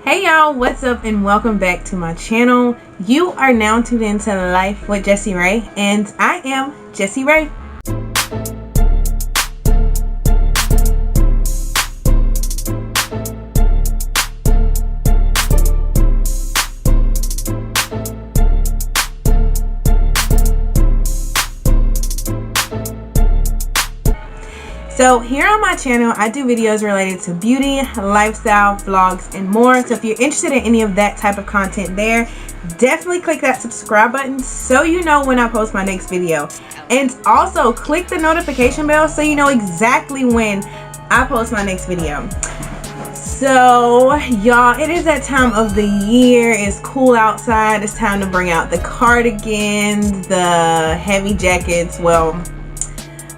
Hey y'all, what's up and welcome back to my channel. You are now tuned into Life with Jessie Ray, and I am Jessie Ray. So here on my channel, I do videos related to beauty, lifestyle, vlogs, and more. So if you're interested in any of that type of content there, definitely click that subscribe button so you know when I post my next video. And also click the notification bell so you know exactly when I post my next video. So y'all, it is that time of the year. It's cool outside. It's time to bring out the cardigans, the heavy jackets. Well,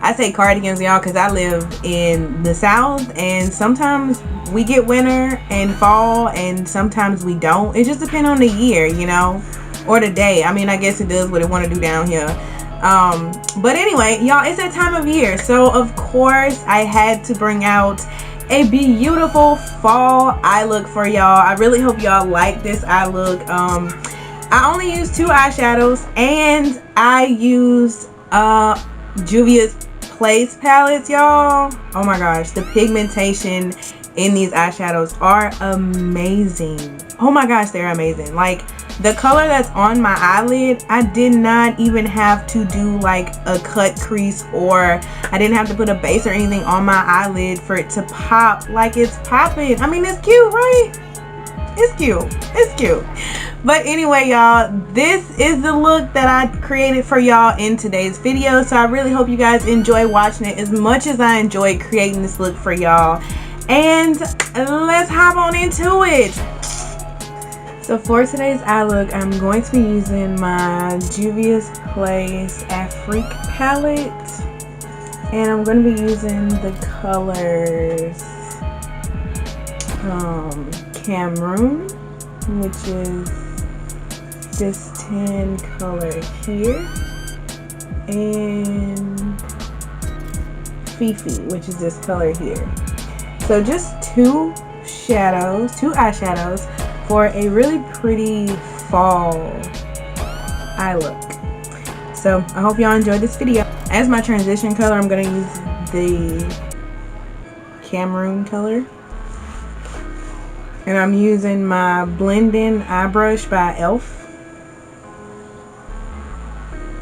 I say cardigans, y'all, because I live in the South, and sometimes we get winter and fall, and sometimes we don't. It just depends on the year, you know, or the day. I mean, I guess it does what it want to do down here. But anyway, y'all, it's that time of year. So, of course, I had to bring out a beautiful fall eye look for y'all. I really hope y'all like this eye look. I only used 2 eyeshadows, and I used Juvia's Place palettes, y'all. Oh my gosh, the pigmentation in these eyeshadows are amazing. Oh my gosh, they're amazing. Like the color that's on my eyelid, I did not even have to do like a cut crease, or I didn't have to put a base or anything on my eyelid for it to pop like it's popping. I mean, it's cute, right? It's cute. It's cute. But anyway, y'all, this is the look that I created for y'all in today's video. So I really hope you guys enjoy watching it as much as I enjoyed creating this look for y'all. And let's hop on into it. So for today's eye look, I'm going to be using my Juvia's Place Afrique palette. And I'm going to be using the colors Cameroon, which is this tan color here, and Fifi, which is this color here. So just 2 eyeshadows for a really pretty fall eye look. So I hope y'all enjoyed this video. As my transition color, I'm going to use the Cameroon color. And I'm using my blend-in eye brush by e.l.f.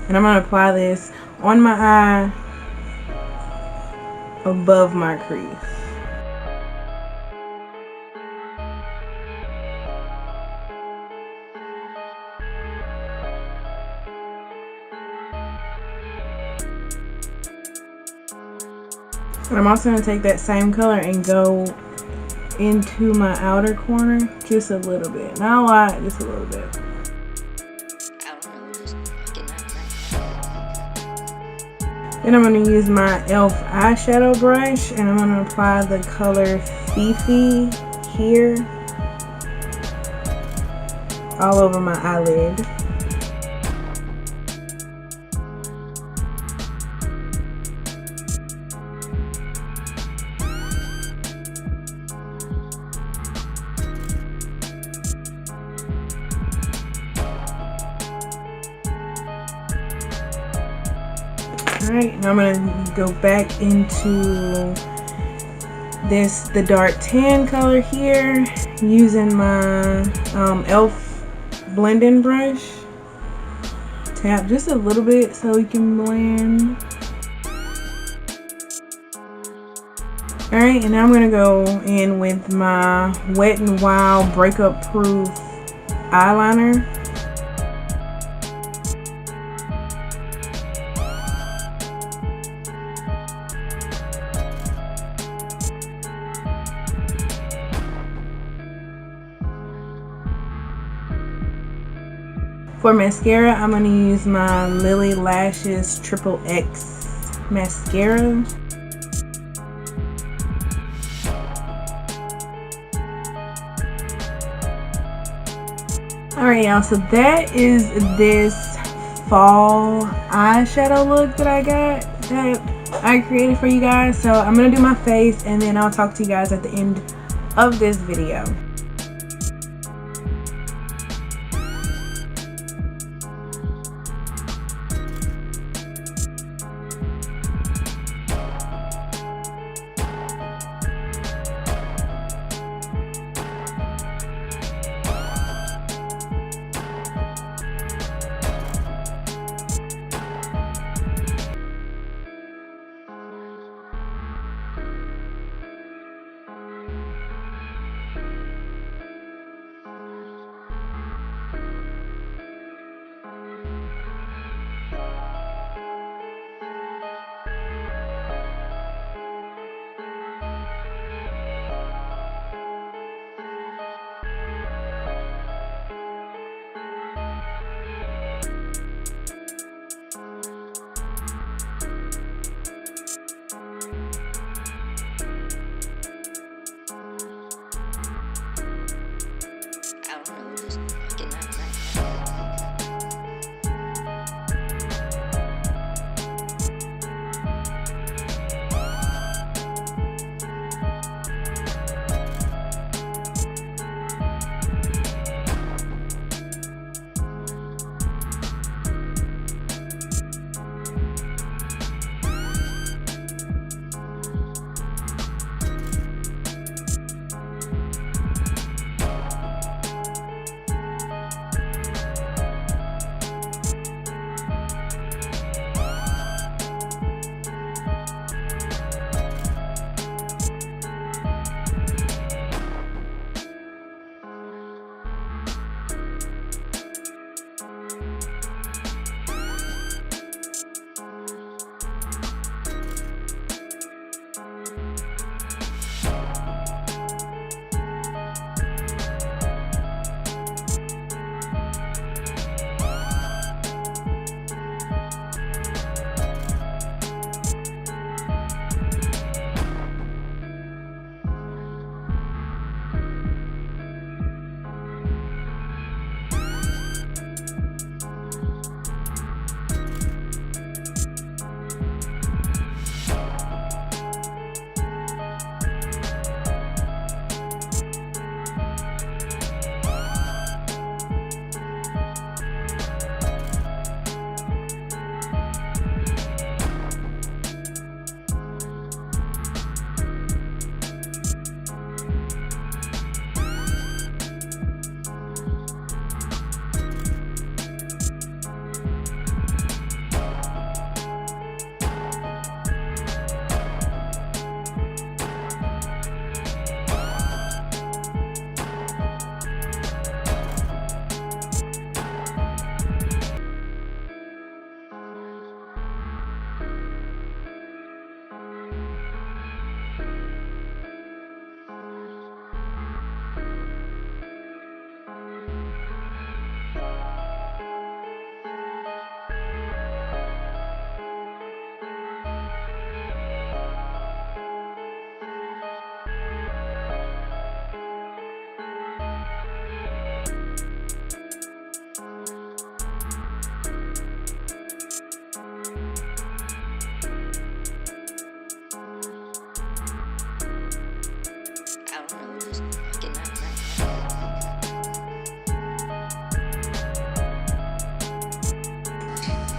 And I'm going to apply this on my eye above my crease. And I'm also going to take that same color and go into my outer corner just a little bit. Not a lot, just a little bit. Then I'm going to use my e.l.f. eyeshadow brush, and I'm going to apply the color Fifi here all over my eyelid. Alright, now I'm going to go back into the dark tan color here, using my e.l.f. blend-in brush. Tap just a little bit so we can blend. Alright, and now I'm going to go in with my Wet n Wild Breakup Proof eyeliner. For mascara, I'm going to use my Lily Lashes Triple X mascara. Alright y'all, so that is this fall eyeshadow look that I created for you guys. So I'm going to do my face, and then I'll talk to you guys at the end of this video.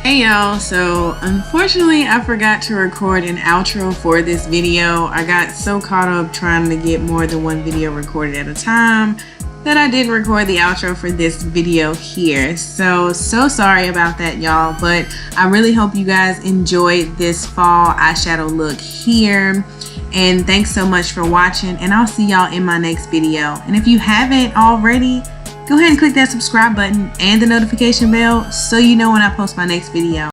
Hey y'all, so unfortunately I forgot to record an outro for this video. I got so caught up trying to get more than one video recorded at a time that I didn't record the outro for this video here. So sorry about that, y'all, but I really hope you guys enjoyed this fall eyeshadow look here. And thanks so much for watching, and I'll see y'all in my next video. And if you haven't already, go ahead and click that subscribe button and the notification bell so you know when I post my next video.